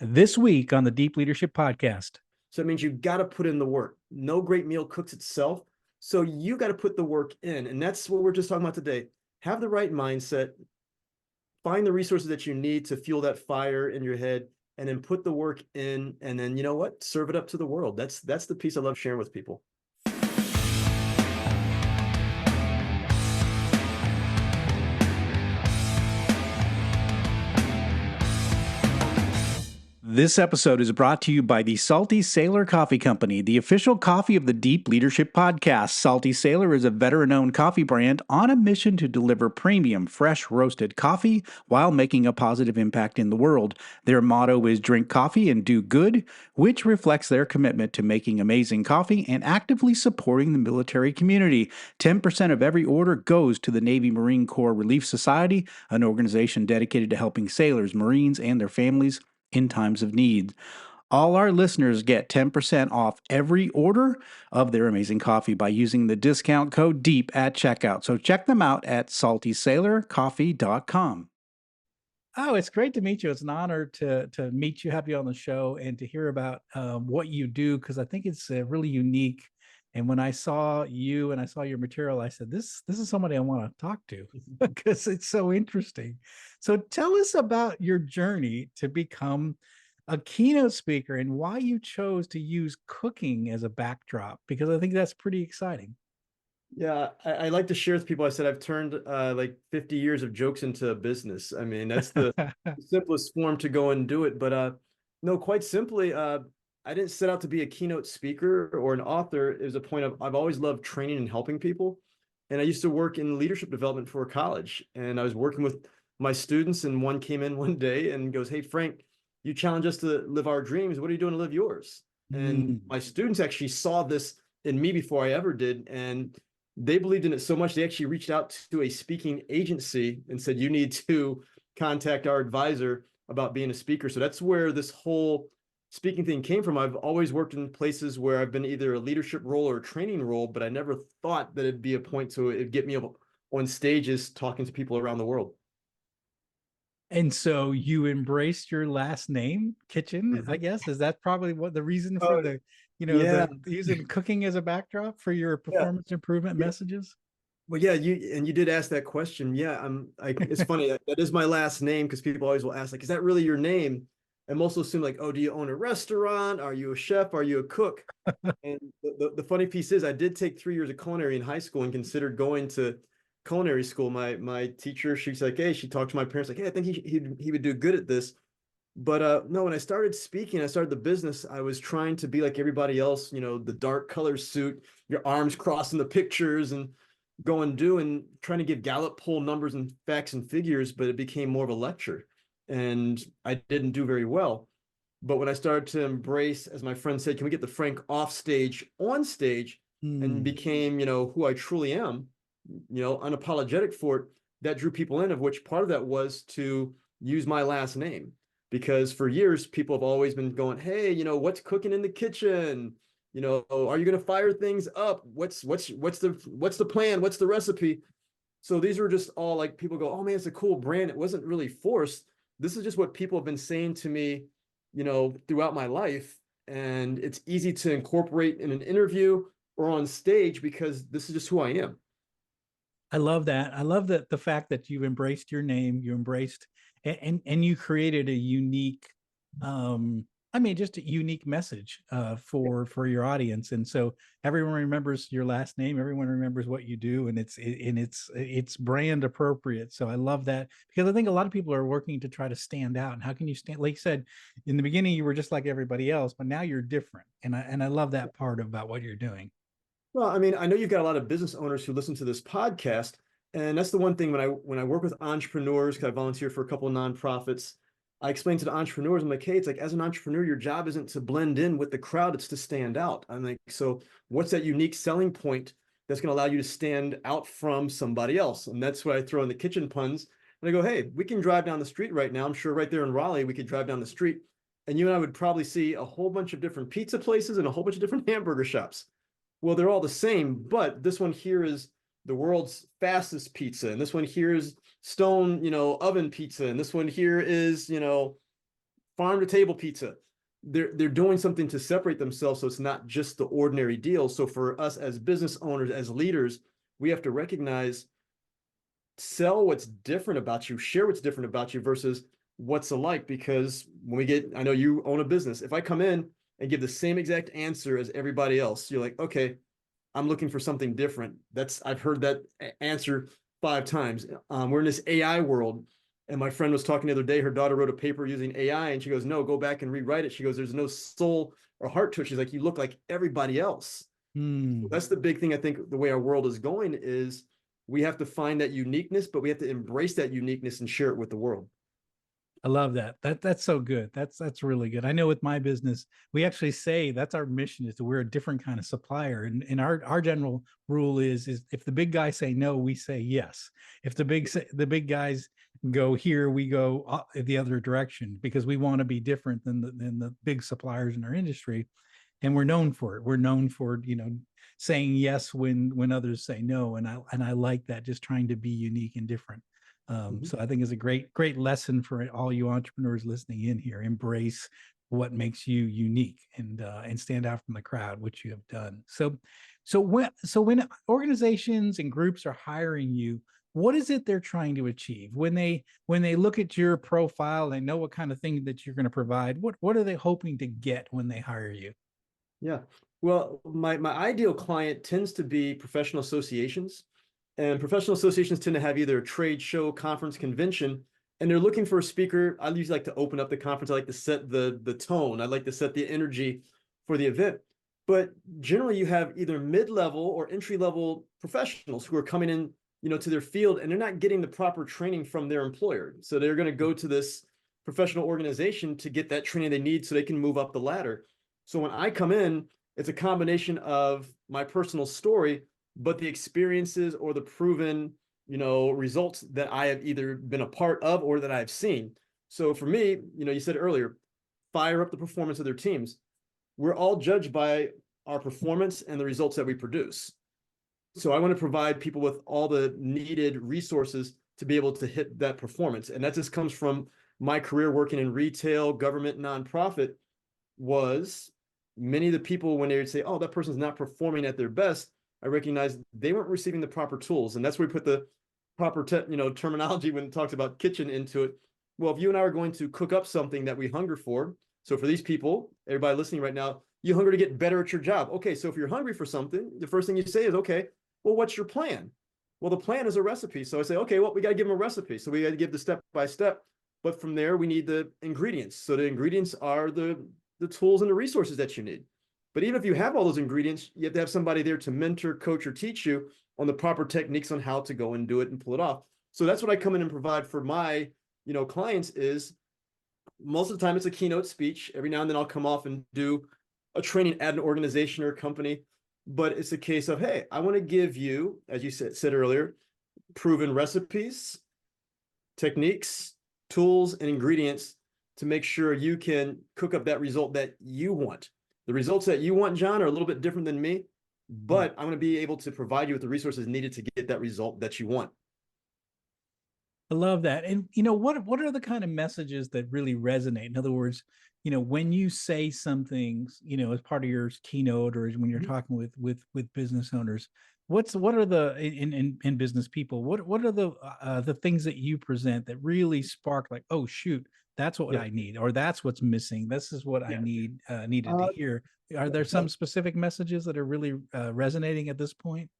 this week on the Deep Leadership Podcast. So it means you got to put in the work. No great meal cooks itself. So you got to put the work in. And that's what we're just talking about today. Have the right mindset, find the resources that you need to fuel that fire in your head, and then put the work in. And then, you know what? Serve it up to the world. That's the piece I love sharing with people. This episode is brought to you by the Salty Sailor Coffee Company, the official coffee of the Deep Leadership Podcast. Salty Sailor is a veteran-owned coffee brand on a mission to deliver premium, fresh roasted coffee while making a positive impact in the world. Their motto is drink coffee and do good, which reflects their commitment to making amazing coffee and actively supporting the military community. 10% of every order goes to the Navy Marine Corps Relief Society, an organization dedicated to helping sailors, Marines, and their families in times of need. All our listeners get 10% off every order of their amazing coffee by using the discount code DEEP at checkout. So check them out at saltysailorcoffee.com. Oh, it's great to meet you. It's an honor to meet you, have you on the show, and to hear about what you do, because I think it's really unique. And when I saw you and I saw your material, I said, this is somebody I want to talk to because it's so interesting. So tell us about your journey to become a keynote speaker and why you chose to use cooking as a backdrop, because I think that's pretty exciting. Yeah, I like to share with people. I said I've turned like 50 years of jokes into a business. I mean, that's the simplest form to go and do it. But no, quite simply, I didn't set out to be a keynote speaker or an author. It was a point of I've always loved training and helping people. And I used to work in leadership development for a college. And I was working with my students, and one came in one day and goes, "Hey, Frank, you challenge us to live our dreams. What are you doing to live yours?" And my students actually saw this in me before I ever did. And they believed in it so much, they actually reached out to a speaking agency and said, "You need to contact our advisor about being a speaker." So that's where this whole speaking thing came from. I've always worked in places where I've been either a leadership role or a training role, but I never thought that it'd be a point to it'd get me up on stages talking to people around the world. And so you embraced your last name, Kitchen, I guess. Is that probably what the reason for Yeah. the using cooking as a backdrop for your performance improvement messages? Well, yeah, you did ask that question. Yeah, it's funny. That is my last name, because people always will ask, like, is that really your name? And most will assume, like, oh, do you own a restaurant? Are you a chef? Are you a cook? And the funny piece is I did take 3 years of culinary in high school and considered going to culinary school. My teacher, she's like, hey, she talked to my parents, like, hey, I think he would do good at this. But no, when I started speaking, I started the business, I was trying to be like everybody else, the dark color suit, your arms crossed in the pictures, and go and do, and trying to give Gallup poll numbers and facts and figures, but it became more of a lecture. And I didn't do very well. But when I started to embrace, as my friend said, can we get the Frank off stage, on stage, and became, who I truly am, unapologetic for it, that drew people in, of which part of that was to use my last name. Because for years, people have always been going, hey, what's cooking in the kitchen? Are you going to fire things up? What's the plan? What's the recipe? So these were just all like, people go, oh man, it's a cool brand. It wasn't really forced. This is just what people have been saying to me, throughout my life. And it's easy to incorporate in an interview or on stage, because this is just who I am. I love that. I love the fact that you embraced your name, you embraced and you created a unique just a unique message for your audience. And so everyone remembers your last name, everyone remembers what you do, and it's brand appropriate. So I love that, because I think a lot of people are working to try to stand out. And how can you stand? Like you said, in the beginning you were just like everybody else, but now you're different. And I love that part about what you're doing. Well, I mean, I know you've got a lot of business owners who listen to this podcast, and that's the one thing when I work with entrepreneurs, because I volunteer for a couple of nonprofits, I explain to the entrepreneurs, I'm like, hey, it's like, as an entrepreneur, your job isn't to blend in with the crowd, it's to stand out. I'm like, so what's that unique selling point that's going to allow you to stand out from somebody else? And that's what I throw in the kitchen puns. And I go, hey, we can drive down the street right now. I'm sure right there in Raleigh, we could drive down the street, and you and I would probably see a whole bunch of different pizza places and a whole bunch of different hamburger shops. Well, they're all the same, but this one here is the world's fastest pizza, and this one here is stone, oven pizza, and this one here is, farm to table pizza. They're doing something to separate themselves, so it's not just the ordinary deal. So for us as business owners, as leaders, we have to recognize, sell what's different about you, share what's different about you versus what's alike. Because when we get, I know you own a business. If I come in and give the same exact answer as everybody else, you're like, okay, I'm looking for something different. I've heard that answer 5 times. We're in this AI world. And my friend was talking the other day, her daughter wrote a paper using AI and she goes, no, go back and rewrite it. She goes, there's no soul or heart to it. She's like, you look like everybody else. Hmm. That's the big thing. I think the way our world is going is we have to find that uniqueness, but we have to embrace that uniqueness and share it with the world. I love that. That's so good. That's really good. I know with my business, we actually say that's our mission is that we're a different kind of supplier. And our general rule is if the big guys say no, we say yes. If the big guys go here, we go the other direction because we want to be different than the big suppliers in our industry. And we're known for it. We're known for, saying yes when others say no. And I like that, just trying to be unique and different. So I think it's a great lesson for all you entrepreneurs listening in here. Embrace what makes you unique and stand out from the crowd, which you have done. So when organizations and groups are hiring you, what is it they're trying to achieve when they look at your profile? They know what kind of thing that you're going to provide. What are they hoping to get when they hire you? Yeah. Well, my ideal client tends to be professional associations. And professional associations tend to have either a trade show, conference, convention, and they're looking for a speaker. I usually like to open up the conference. I like to set the tone. I like to set the energy for the event. But generally, you have either mid-level or entry-level professionals who are coming in, to their field, and they're not getting the proper training from their employer. So they're going to go to this professional organization to get that training they need so they can move up the ladder. So when I come in, it's a combination of my personal story, but the experiences or the proven, results that I have either been a part of or that I've seen. So for me, you said earlier, fire up the performance of their teams. We're all judged by our performance and the results that we produce. So I want to provide people with all the needed resources to be able to hit that performance. And that just comes from my career working in retail, government, nonprofit. Was many of the people, when they would say, oh, that person's not performing at their best, I recognized they weren't receiving the proper tools. And that's where we put the proper terminology when it talks about kitchen into it. Well, if you and I are going to cook up something that we hunger for, so for these people, everybody listening right now, you hunger to get better at your job. Okay, so if you're hungry for something, the first thing you say is, okay, well, what's your plan? Well, the plan is a recipe. So I say, okay, well, we got to give them a recipe. So we got to give the step by step. But from there, we need the ingredients. So the ingredients are the tools and the resources that you need. But even if you have all those ingredients, you have to have somebody there to mentor, coach, or teach you on the proper techniques on how to go and do it and pull it off. So that's what I come in and provide for my, clients is most of the time it's a keynote speech. Every now and then I'll come off and do a training at an organization or a company. But it's a case of, hey, I want to give you, as you said earlier, proven recipes, techniques, tools, and ingredients to make sure you can cook up that result that you want. The results that you want, John, are a little bit different than me, but I'm going to be able to provide you with the resources needed to get that result that you want. I love that. And what are the kind of messages that really resonate? In other words, when you say something, as part of your keynote or when you're talking with business owners, what are the in business people, what are the things that you present that really spark like, oh shoot, that's what I need, or that's what's missing. This is what I needed to hear. Are there some specific messages that are really resonating at this point?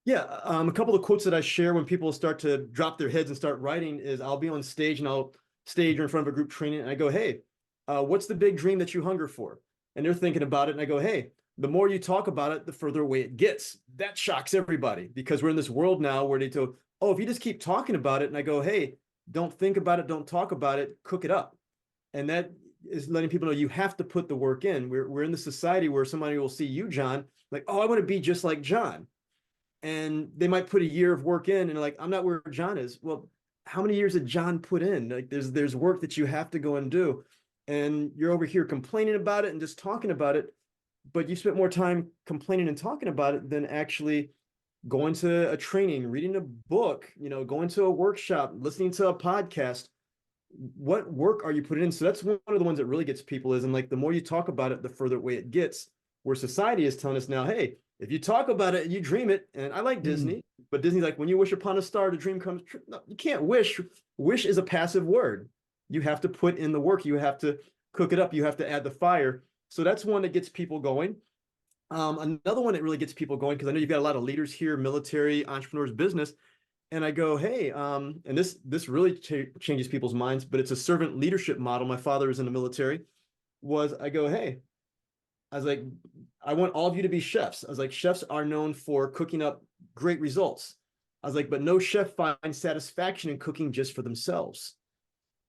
Yeah, a couple of quotes that I share when people start to drop their heads and start writing is I'll be on stage and I'll stage or in front of a group training and I go, hey, what's the big dream that you hunger for? And they're thinking about it and I go, hey, the more you talk about it, the further away it gets. That shocks everybody because we're in this world now where they go, oh, if you just keep talking about it, and I go, hey, don't think about it, don't talk about it, cook it up. And that is letting people know you have to put the work in. We're in the society where somebody will see you, John, like, oh, I want to be just like John. And they might put a year of work in and like, I'm not where John is. Well, how many years did John put in? Like there's work that you have to go and do. And you're over here complaining about it and just talking about it, but you spent more time complaining and talking about it than actually going to a training, reading a book, going to a workshop, listening to a podcast. what work are you putting in? So that's one of the ones that really gets people is, and like the more you talk about it, the further away it gets, where society is telling us now, hey, if you talk about it and you dream it, and I like Mm. Disney, but Disney's like, when you wish upon a star, the dream comes true. No, you can't wish. Wish is a passive word. You have to put in the work. You have to cook it up. You have to add the fire. So that's one that gets people going. Another one that really gets people going, because I know you've got a lot of leaders here, military, entrepreneurs, business, and I go, hey, and this really changes people's minds, but it's a servant leadership model. My father was in the military. I go, hey, I was like, I want all of you to be chefs. I was like, chefs are known for cooking up great results. I was like, but no chef finds satisfaction in cooking just for themselves.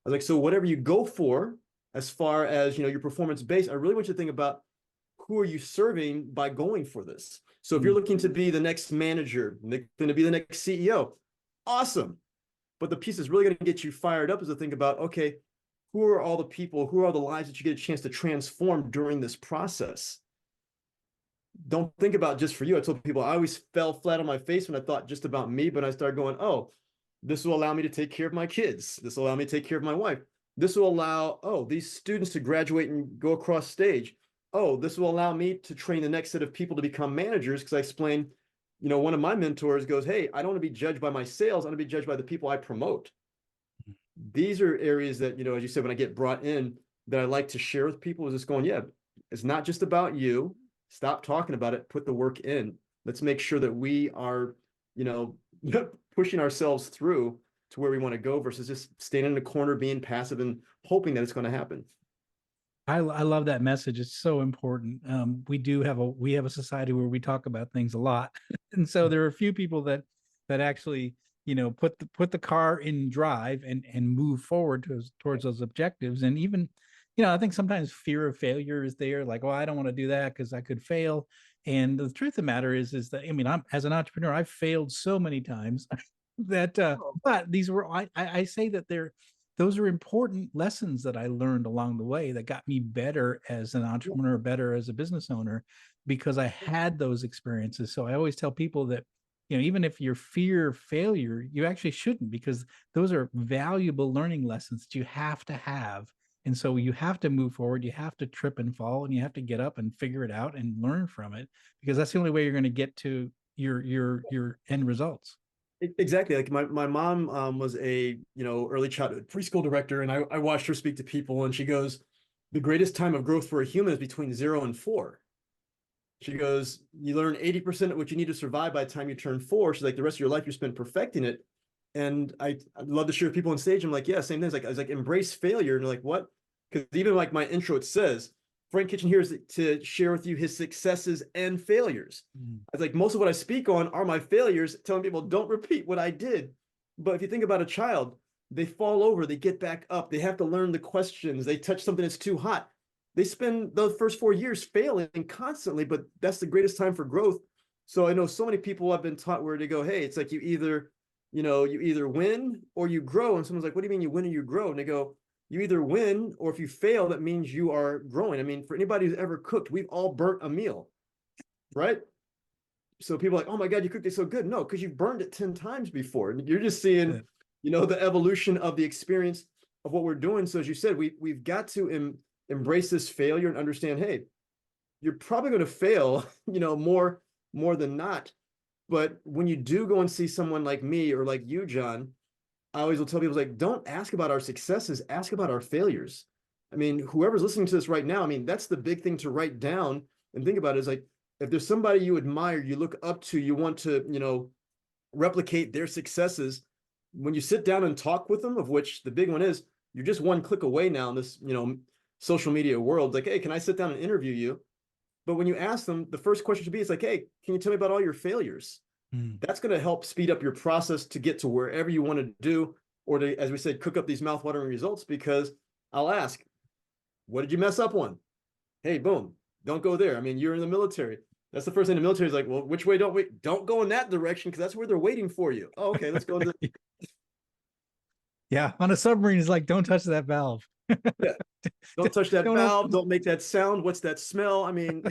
I was like, so whatever you go for, as far as your performance based, I really want you to think about who are you serving by going for this. So if you're Mm. looking to be the next manager, going to be the next CEO, awesome. But the piece that's really going to get you fired up is to think about, okay, who are all the people, who are the lives that you get a chance to transform during this process? Don't think about just for you. I told people I always fell flat on my face when I thought just about me, but I started going, oh, this will allow me to take care of my kids. This will allow me to take care of my wife. This will allow, oh, these students to graduate and go across stage. Oh, this will allow me to train the next set of people to become managers, because I explained, one of my mentors goes, hey, I don't want to be judged by my sales. I want to be judged by the people I promote. These are areas that, as you said, when I get brought in, that I like to share with people, is just going, yeah, it's not just about you. Stop talking about it. Put the work in. Let's make sure that we are, you know, pushing ourselves through to where we want to go, versus just standing in the corner, being passive and hoping that it's going to happen. I love that message. It's so important. We have a society where we talk about things a lot, and so there are a few people that actually put the car in drive and move forward towards those objectives. And even I think sometimes fear of failure is there. Like, oh, I don't want to do that because I could fail. And the truth of the matter is that, I mean, I'm as an entrepreneur, I've failed so many times that but these were I say that those are important lessons that I learned along the way that got me better as an entrepreneur, better as a business owner, because I had those experiences. So I always tell people that, even if you fear failure, you actually shouldn't, because those are valuable learning lessons that you have to have. And so you have to move forward, you have to trip and fall, and you have to get up and figure it out and learn from it, because that's the only way you're going to get to your end results. Exactly. Like my mom was a early childhood preschool director, and I watched her speak to people, and she goes, the greatest time of growth for a human is between 0 and 4. She goes, you learn 80% of what you need to survive by the time you turn 4. She's like, the rest of your life you spend perfecting it. And I'd love to share with people on stage. I'm like, yeah, same thing. I was like, embrace failure. And they're like, what? Because even like my intro, it says, Frank Kitchen here is to share with you his successes and failures. Mm. I was like, most of what I speak on are my failures, telling people don't repeat what I did. But if you think about a child, they fall over, they get back up, they have to learn the questions, they touch something that's too hot. They spend the first 4 years failing constantly, but that's the greatest time for growth. So I know so many people have been taught where to go, hey, it's like you either win or you grow. And someone's like, what do you mean you win or you grow? And they go, you either win, or if you fail, that means you are growing. I mean, for anybody who's ever cooked, we've all burnt a meal, right? So people are like, oh my God, you cooked it so good. No, because you've burned it 10 times before. And you're just seeing, the evolution of the experience of what we're doing. So as you said, we've got to embrace this failure and understand, hey, you're probably going to fail, more than not. But when you do go and see someone like me or like you, John, I always will tell people, like, don't ask about our successes, ask about our failures. I mean, whoever's listening to this right now, I mean, that's the big thing to write down and think about, is like, if there's somebody you admire, you look up to, you want to, replicate their successes, when you sit down and talk with them, of which the big one is, you're just one click away now in this, social media world. Like, hey, can I sit down and interview you? But when you ask them, the first question should be, it's like, hey, can you tell me about all your failures? Mm. That's going to help speed up your process to get to wherever you want to do, or to, as we said, cook up these mouthwatering results. Because I'll ask, what did you mess up on? Hey, boom, don't go there. I mean, you're in the military. That's the first thing the military is like, well, which way don't we? Don't go in that direction, because that's where they're waiting for you. Oh, okay, let's go. Yeah, on a submarine, it's like, don't touch that valve. Yeah, don't touch that Don't valve. open. Don't make that sound. What's that smell? I mean,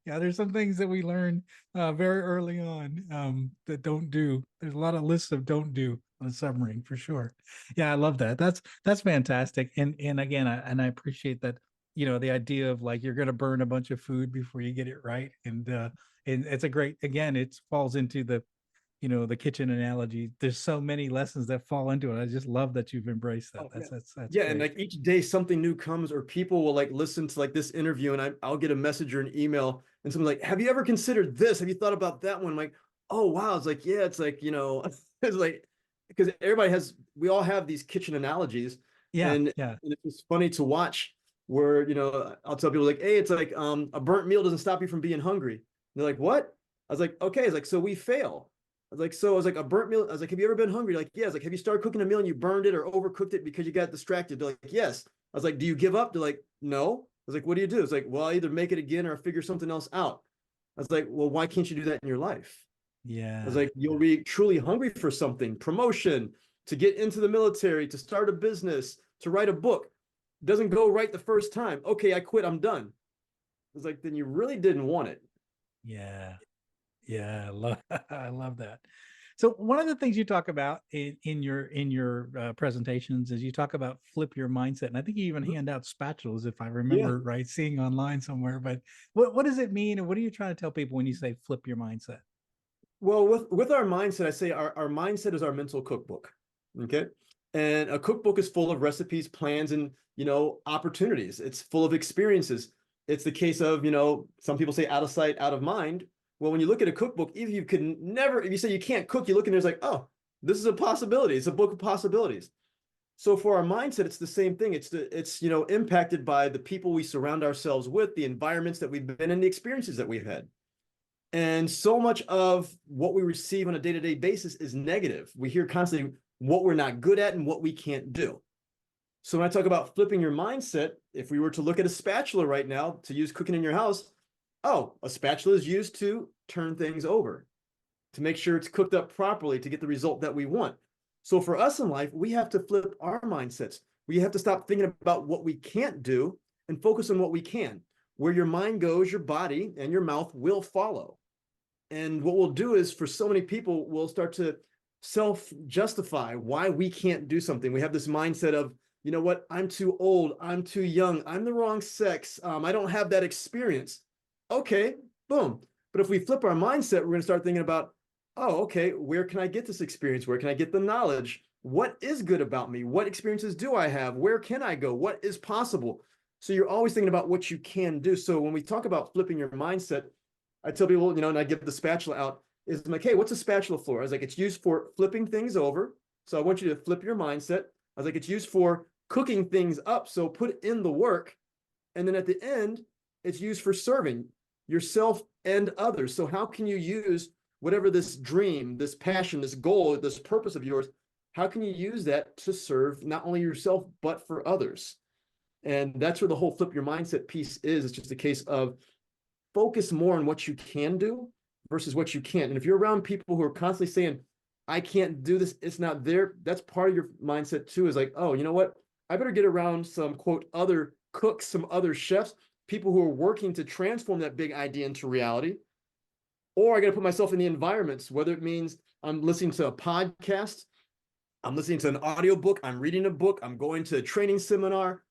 Yeah, there's some things that we learn very early on that don't do. There's a lot of lists of don't do. on a submarine for sure. Yeah, I love that. That's fantastic. And again, I appreciate that, the idea of like you're going to burn a bunch of food before you get it right. And it's a great, again, it falls into the kitchen analogy. There's so many lessons that fall into it. I just love that you've embraced that. Oh, yeah. That's Yeah, and great. like each day something new comes, or people will like listen to like this interview, and I'll get a message or an email, and someone's like, "Have you ever considered this? Have you thought about that one?" I'm like, "Oh wow!" It's like, yeah, it's like it's like because we all have these kitchen analogies, Yeah, and, yeah, and it's just funny to watch where I'll tell people like, "Hey, it's like a burnt meal doesn't stop you from being hungry." And they're like, "What?" I was like, "Okay." It's like, so we fail. I was like, a burnt meal. I was like, have you ever been hungry? Like, yeah. I was like, have you started cooking a meal and you burned it or overcooked it because you got distracted? They're like, yes. I was like, do you give up? They're like, no. I was like, what do you do? It's like, well, I either make it again or figure something else out. I was like, well, why can't you do that in your life? I was yeah, like, you'll be truly hungry for something, promotion, to get into the military, to start a business, to write a book. Doesn't go right the first time. Okay, I quit. I'm done. I was like, then you really didn't want it. yeah. Yeah, I love I love that. So one of the things you talk about in your presentations is you talk about flip your mindset, and I think you even hand out spatulas if I Yeah. remember right, seeing online somewhere. But what does it mean, and what are you trying to tell people when you say flip your mindset? Well, with our mindset, I say our mindset is our mental cookbook. Okay. And a cookbook is full of recipes, plans, and opportunities. It's full of experiences. It's the case of, some people say out of sight, out of mind. Well, when you look at a cookbook, if you say you can't cook, you look in there, it's like, oh, this is a possibility. It's a book of possibilities. So for our mindset, it's the same thing. It's impacted by the people we surround ourselves with, the environments that we've been in, the experiences that we've had. And so much of what we receive on a day-to-day basis is negative. We hear constantly what we're not good at and what we can't do. So when I talk about flipping your mindset, if we were to look at a spatula right now to use cooking in your house, oh, a spatula is used to turn things over, to make sure it's cooked up properly to get the result that we want. So for us in life, we have to flip our mindsets. We have to stop thinking about what we can't do and focus on what we can. Where your mind goes, your body and your mouth will follow. And what we'll do is, for so many people, we'll start to self-justify why we can't do something. We have this mindset of, you know what, I'm too old, I'm too young, I'm the wrong sex, I don't have that experience. Okay, boom. But if we flip our mindset, we're going to start thinking about, oh, okay, where can I get this experience? Where can I get the knowledge? What is good about me? What experiences do I have? Where can I go? What is possible? So you're always thinking about what you can do. So when we talk about flipping your mindset, I tell people, and I get the spatula out, is I'm like, hey, what's a spatula for? I was like, it's used for flipping things over. So I want you to flip your mindset. I was like, it's used for cooking things up. So put in the work. And then at the end, it's used for serving yourself and others. So how can you use whatever this dream, this passion, this goal, this purpose of yours, how can you use that to serve not only yourself, but for others? And that's where the whole flip your mindset piece is. It's just a case of focus more on what you can do versus what you can't. And if you're around people who are constantly saying, I can't do this, it's not there, that's part of your mindset too, is like, oh, you know what? I better get around some quote other cooks, some other chefs, people who are working to transform that big idea into reality. Or I got to put myself in the environments, whether it means I'm listening to a podcast, I'm listening to an audiobook, I'm reading a book, I'm going to a training seminar.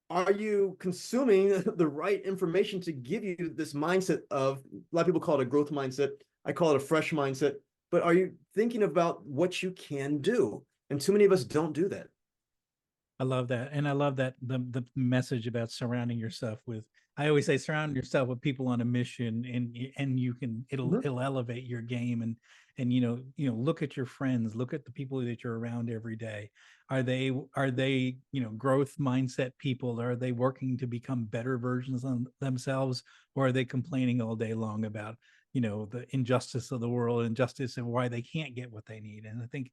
Are you consuming the right information to give you this mindset of, a lot of people call it a growth mindset, I call it a fresh mindset, but are you thinking about what you can do? And too many of us don't do that. I love that. And I love that the message about surrounding yourself with, I always say surround yourself with people on a mission, and you can, it'll elevate your game. And look at your friends, look at the people that you're around every day. Are they growth mindset people? Are they working to become better versions of themselves, or are they complaining all day long about the injustice of the world, injustice, and why they can't get what they need? And I think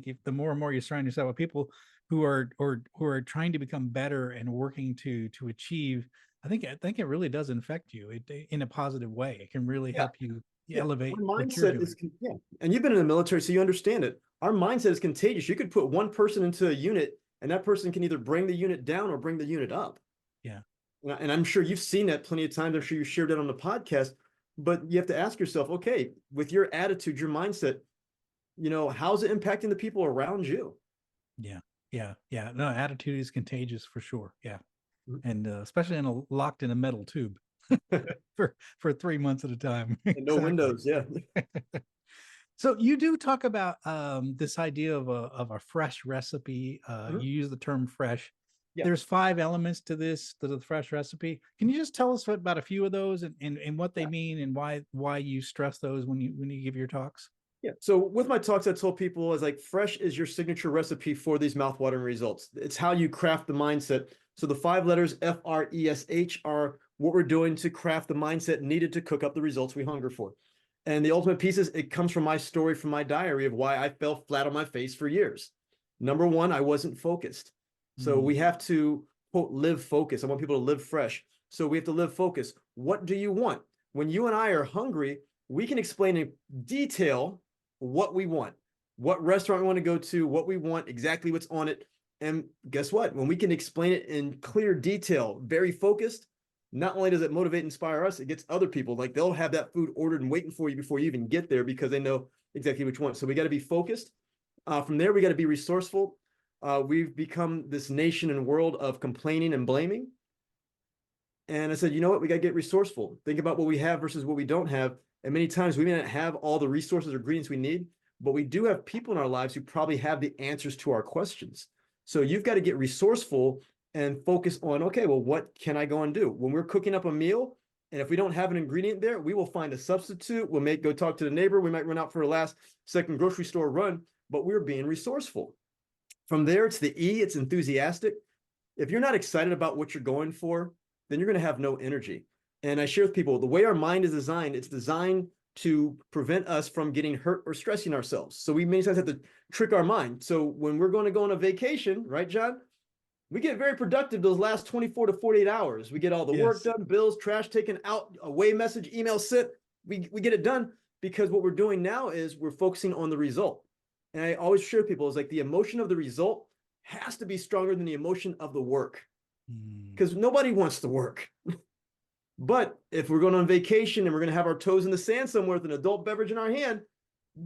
if the more and more you surround yourself with people who are trying to become better and working to achieve, I think it really does infect you in a positive way. It can really Yeah. help you Yeah, elevate our what you're mindset doing. is, yeah. And you've been in the military, so you understand it. Our mindset is contagious. You could put one person into a unit, and that person can either bring the unit down or bring the unit up. Yeah, And I'm sure you've seen that plenty of times. I'm sure you shared that on the podcast. But you have to ask yourself, okay, with your attitude, your mindset, how's it impacting the people around you? Yeah. Yeah. Yeah. No, attitude is contagious for sure. Yeah. Mhm. And especially locked in a metal tube for 3 months at a time. And no Exactly. windows. Yeah. So you do talk about this idea of a fresh recipe. Mhm. You use the term fresh. Yeah. There's 5 elements to the fresh recipe. Can you just tell us about a few of those and what they Yeah. mean and why you stress those when you give your talks? Yeah. So with my talks, I told people is like fresh is your signature recipe for these mouthwatering results. It's how you craft the mindset. So the 5 letters FRESH are what we're doing to craft the mindset needed to cook up the results we hunger for. And the ultimate piece is it comes from my story, from my diary of why I fell flat on my face for years. Number one, I wasn't focused. So we Mm, have to quote live focus. I want people to live fresh. So we have to live focus. What do you want? When you and I are hungry, we can explain in detail what we want, what restaurant we want to go to, what we want, exactly what's on it. And guess what? When we can explain it in clear detail, very focused, not only does it motivate and inspire us, it gets other people. Like they'll have that food ordered and waiting for you before you even get there because they know exactly which one. So we got to be focused. From there, we got to be resourceful. We've become this nation and world of complaining and blaming. And I said, you know what? We got to get resourceful. Think about what we have versus what we don't have. And many times we may not have all the resources or ingredients we need, but we do have people in our lives who probably have the answers to our questions. So you've got to get resourceful and focus on, okay, well, what can I go and do? When we're cooking up a meal, and if we don't have an ingredient there, we will find a substitute. We'll go talk to the neighbor. We might run out for a last second grocery store run, but we're being resourceful. From there, it's the E, it's enthusiastic. If you're not excited about what you're going for, then you're going to have no energy. And I share with people the way our mind is designed, it's designed to prevent us from getting hurt or stressing ourselves. So we many times have to trick our mind. So when we're going to go on a vacation, right, John? We get very productive those last 24 to 48 hours. We get all the work yes. done, bills, trash taken out, away message, email sent. We get it done because what we're doing now is we're focusing on the result. And I always share with people is like the emotion of the result has to be stronger than the emotion of the work Mm, because nobody wants to work. But if we're going on vacation and we're going to have our toes in the sand somewhere with an adult beverage in our hand,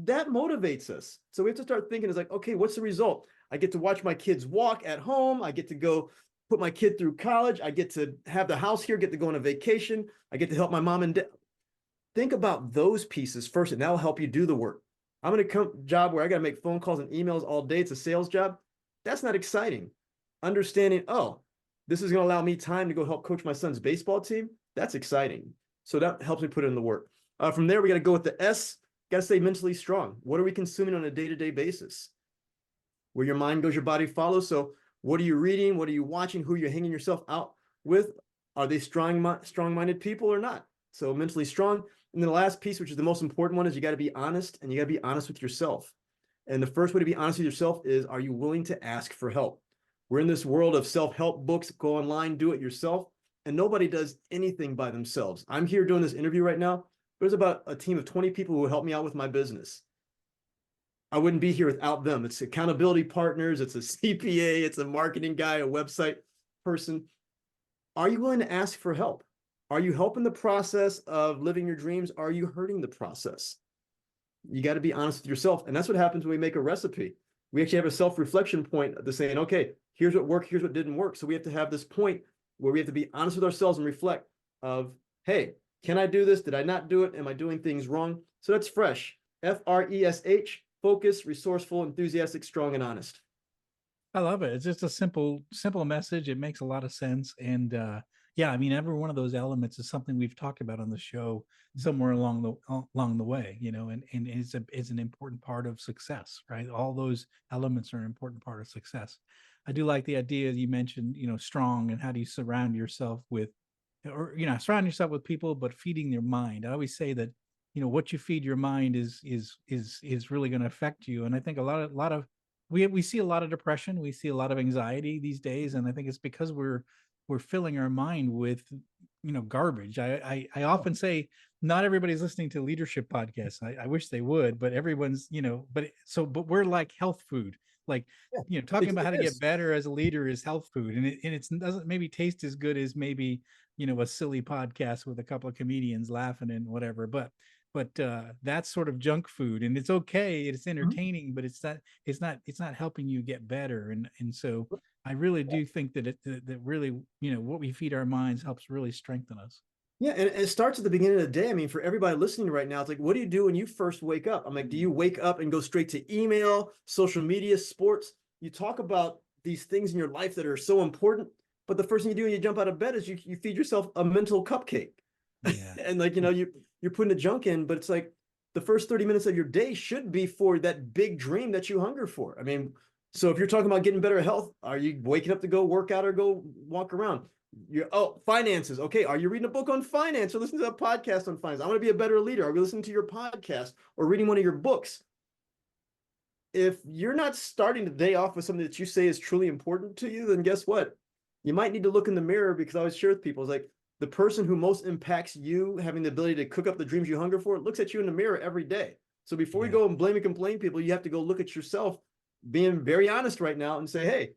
that motivates us. So we have to start thinking is like, okay, what's the result? I get to watch my kids walk at home. I get to go put my kid through college. I get to have the house here, get to go on a vacation. I get to help my mom and dad. Think about those pieces first, and that'll help you do the work. I'm in a job where I got to make phone calls and emails all day. It's a sales job. That's not exciting. Understanding, oh, this is going to allow me time to go help coach my son's baseball team. That's exciting. So that helps me put in the work. From there, we got to go with the S. Got to stay mentally strong. What are we consuming on a day-to-day basis? Where your mind goes, your body follows. So what are you reading? What are you watching? Who are you hanging yourself out with? Are they strong-minded people or not? So mentally strong. And then the last piece, which is the most important one, is you got to be honest and you got to be honest with yourself. And the first way to be honest with yourself is, are you willing to ask for help? We're in this world of self-help books, go online, do it yourself. And nobody does anything by themselves. I'm here doing this interview right now. There's about a team of 20 people who help me out with my business. I wouldn't be here without them. It's accountability partners, it's a CPA, it's a marketing guy, a website person. Are you willing to ask for help? Are you helping the process of living your dreams? Are you hurting the process? You got to be honest with yourself. And that's what happens when we make a recipe. We actually have a self-reflection point of saying, okay, here's what worked, here's what didn't work. So we have to have this point where we have to be honest with ourselves and reflect of, hey, can I do this? Did I not do it? Am I doing things wrong? So that's fresh. FRESH, focused, resourceful, enthusiastic, strong, and honest. I love it. It's just a simple message. It makes a lot of sense. And yeah, I mean, every one of those elements is something we've talked about on the show somewhere along the way, and it's an important part of success, right? All those elements are an important part of success. I do like the idea you mentioned, strong, and how do you surround yourself with, or surround yourself with people, but feeding their mind. I always say that, what you feed your mind is really going to affect you. And I think a lot of we see a lot of depression, we see a lot of anxiety these days, and I think it's because we're filling our mind with garbage. I often say not everybody's listening to leadership podcasts. I wish they would, but everyone's but we're like health food. Like, Yeah, talking about it how to get is. better as a leader is health food, and it doesn't maybe taste as good as maybe a silly podcast with a couple of comedians laughing and whatever, but but that's sort of junk food, and it's okay, it's Mhm. entertaining, but it's not helping you get better. And so I really do think that that really, what we feed our minds helps really strengthen us. Yeah, and it starts at the beginning of the day. I mean, for everybody listening right now, it's like, what do you do when you first wake up? I'm like, do you wake up and go straight to email, social media, sports? You talk about these things in your life that are so important, but the first thing you do when you jump out of bed is you feed yourself a mental cupcake. Yeah. And like, you're putting the junk in, but it's like the first 30 minutes of your day should be for that big dream that you hunger for. I mean, so if you're talking about getting better health, are you waking up to go work out or go walk around? Finances. Okay, are you reading a book on finance or listening to a podcast on finance? I want to be a better leader. Are we listening to your podcast or reading one of your books? If you're not starting the day off with something that you say is truly important to you, then guess what? You might need to look in the mirror, because I always share with people, it's like the person who most impacts you having the ability to cook up the dreams you hunger for looks at you in the mirror every day. So before we Yeah. go and blame and complain people, you have to go look at yourself, being very honest right now and say, hey,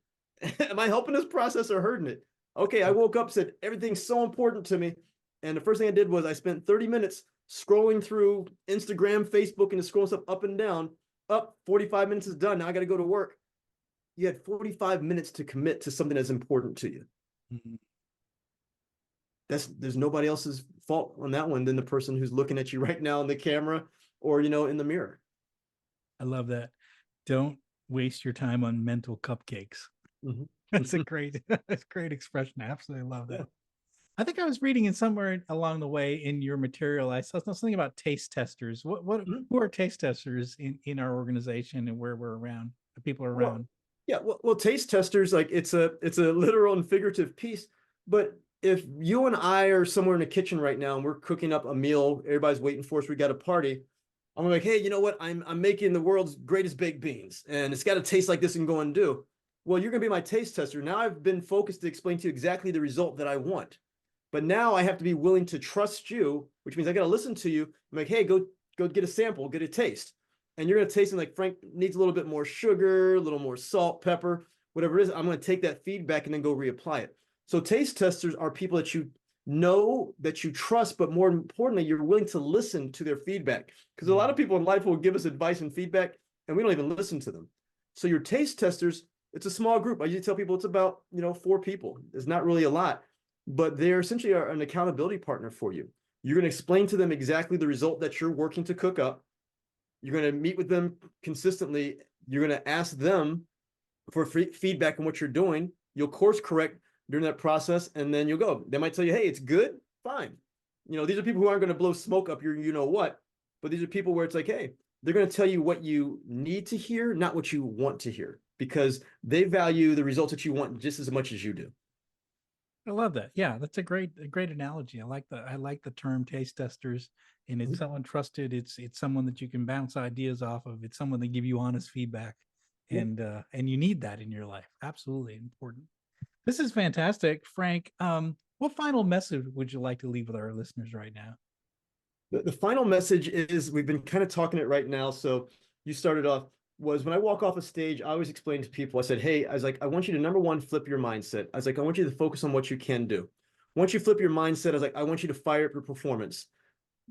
am I helping this process or hurting it? Okay, I woke up, said everything's so important to me. And the first thing I did was I spent 30 minutes scrolling through Instagram, Facebook, and just scrolling stuff up and down. Up, 45 minutes is done. Now I got to go to work. You had 45 minutes to commit to something that's important to you. Mhm. There's nobody else's fault on that one than the person who's looking at you right now in the camera or in the mirror. I love that. Don't waste your time on mental cupcakes. Mm-hmm. That's a great, that's a great expression. I absolutely love Yeah. that. I think I was reading in somewhere along the way in your material, I saw something about taste testers. Mm-hmm. Who are taste testers in our organization and where we're around, the people are Well, around? yeah, well, taste testers, like it's a literal and figurative piece. But if you and I are somewhere in the kitchen right now and we're cooking up a meal, everybody's waiting for us, we got a party. I'm like, hey, you know what? I'm making the world's greatest baked beans, and it's got to taste like this and go and do. Well, you're gonna be my taste tester. Now I've been focused to explain to you exactly the result that I want. But now I have to be willing to trust you, which means I got to listen to you. I'm like, hey, go get a sample, get a taste. And you're going to taste it like Frank needs a little bit more sugar, a little more salt, pepper, whatever it is. I'm going to take that feedback and then go reapply it. So taste testers are people that you know, that you trust, but more importantly, you're willing to listen to their feedback. Because a lot of people in life will give us advice and feedback, and we don't even listen to them. So your taste testers, it's a small group. I usually tell people it's about 4 people. It's not really a lot, but they're essentially an accountability partner for you. You're going to explain to them exactly the result that you're working to cook up. You're going to meet with them consistently. You're going to ask them for feedback on what you're doing. You'll course correct during that process, and then you'll go. They might tell you, hey, it's good, fine. These are people who aren't going to blow smoke up your what, but these are people where it's like, hey, they're going to tell you what you need to hear, not what you want to hear, because they value the results that you want just as much as you do. I love that. Yeah, that's a great analogy. I like the term taste testers, and it's someone trusted. It's someone that you can bounce ideas off of. It's someone that give you honest feedback, Yeah. and you need that in your life. Absolutely important. This is fantastic, Frank. What final message would you like to leave with our listeners right now? The final message is, we've been kind of talking it right now. So you started off, was when I walk off a stage, I always explain to people, I said, hey, I was like, I want you to, number one, flip your mindset. I was like, I want you to focus on what you can do. Once you flip your mindset, I was like, I want you to fire up your performance.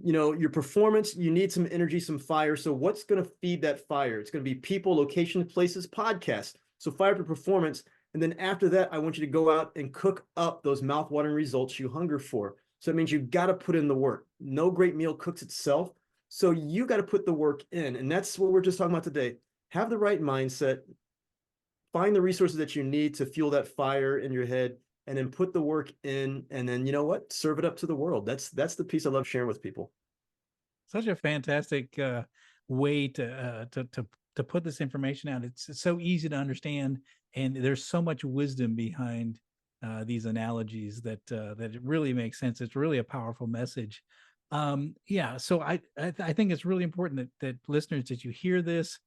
Your performance, you need some energy, some fire. So what's going to feed that fire? It's going to be people, locations, places, podcasts. So fire up your performance. And then after that, I want you to go out and cook up those mouthwatering results you hunger for. So it means you've got to put in the work. No great meal cooks itself. So you got to put the work in. And that's what we're just talking about today. Have the right mindset, find the resources that you need to fuel that fire in your head, and then put the work in. And then, you know what? Serve it up to the world. That's the piece I love sharing with people. Such a fantastic way to put this information out. It's so easy to understand, and there's so much wisdom behind these analogies that it really makes sense. It's really a powerful message. Yeah, so I think it's really important that listeners, that you hear this,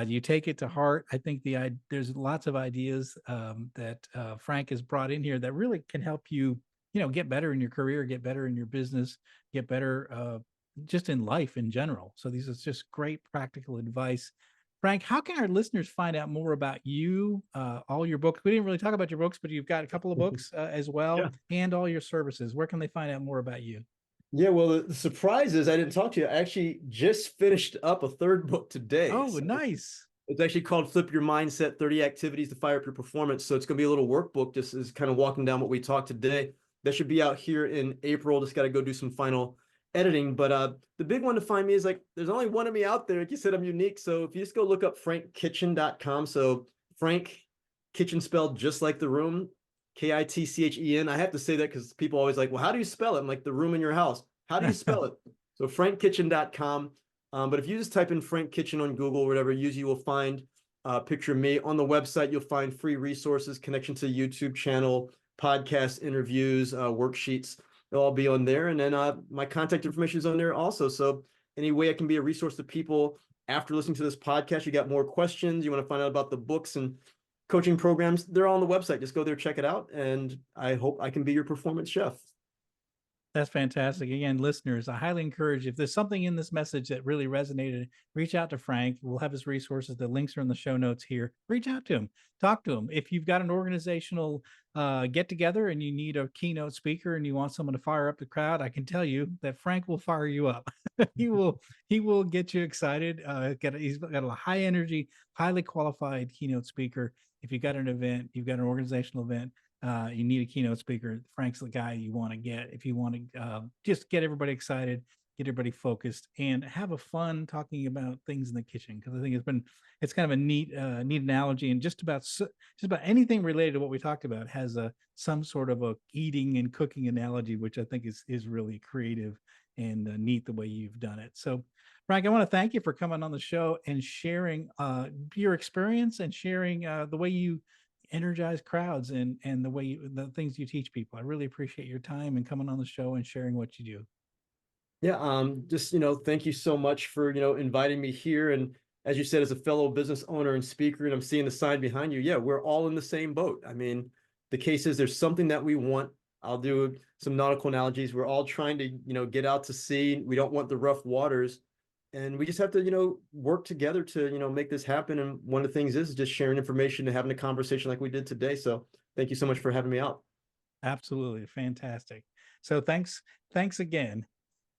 you take it to heart. I think there's lots of ideas that Frank has brought in here that really can help you, get better in your career, get better in your business, get better just in life in general. So these is just great practical advice. Frank, how can our listeners find out more about you, all your books? We didn't really talk about your books, but you've got a couple of books as well, Yeah. and all your services. Where can they find out more about you? Yeah, well, the surprise is I didn't talk to you. I actually just finished up a third book today. Oh, So nice. it's actually called Flip Your Mindset 30 Activities to Fire Up Your Performance. So it's going to be a little workbook, just as kind of walking down what we talked today. That should be out here in April. Just got to go do some final editing. But the big one to find me is like, there's only one of me out there. Like you said, I'm unique. So if you just go look up frankkitchen.com. So Frank Kitchen spelled just like the room, Kitchen. I have to say that because people always like, well, how do you spell it? I'm like, the room in your house. How do you spell it? So frankkitchen.com. But if you just type in Frank Kitchen on Google or whatever, usually you will find a picture of me. On the website, you'll find free resources, connection to the YouTube channel, podcast interviews, worksheets. They'll all be on there. And then my contact information is on there also. So any way I can be a resource to people after listening to this podcast, you got more questions, you want to find out about the books and coaching programs, they're all on the website. Just go there, check it out. And I hope I can be your performance chef. That's fantastic. Again, listeners, I highly encourage, if there's something in this message that really resonated, reach out to Frank. We'll have his resources. The links are in the show notes here. Reach out to him, talk to him. If you've got an organizational get together and you need a keynote speaker and you want someone to fire up the crowd, I can tell you that Frank will fire you up. he will get you excited. He's got a high energy, highly qualified keynote speaker. If you've got an event, you've got an organizational event, you need a keynote speaker, Frank's the guy you want to get. If you want to just get everybody excited, get everybody focused, and have a fun talking about things in the kitchen, because I think it's kind of a neat analogy, and just about anything related to what we talked about has some sort of a eating and cooking analogy, which I think is really creative and neat the way you've done it. So Frank, I want to thank you for coming on the show and sharing your experience and sharing the way you energize crowds and the things you teach people. I really appreciate your time and coming on the show and sharing what you do. Yeah, just thank you so much for inviting me here. And as you said, as a fellow business owner and speaker, and I'm seeing the sign behind you, yeah, we're all in the same boat. I mean, the case is there's something that we want. I'll do some nautical analogies. We're all trying to, get out to sea. We don't want the rough waters. And we just have to, work together to, make this happen. And one of the things is just sharing information and having a conversation like we did today. So thank you so much for having me out. Absolutely fantastic. So thanks again.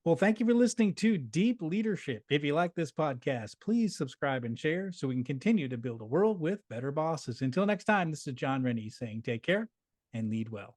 Well, thank you for listening to Deep Leadership. If you like this podcast, please subscribe and share so we can continue to build a world with better bosses. Until next time, this is John Rennie saying take care and lead well.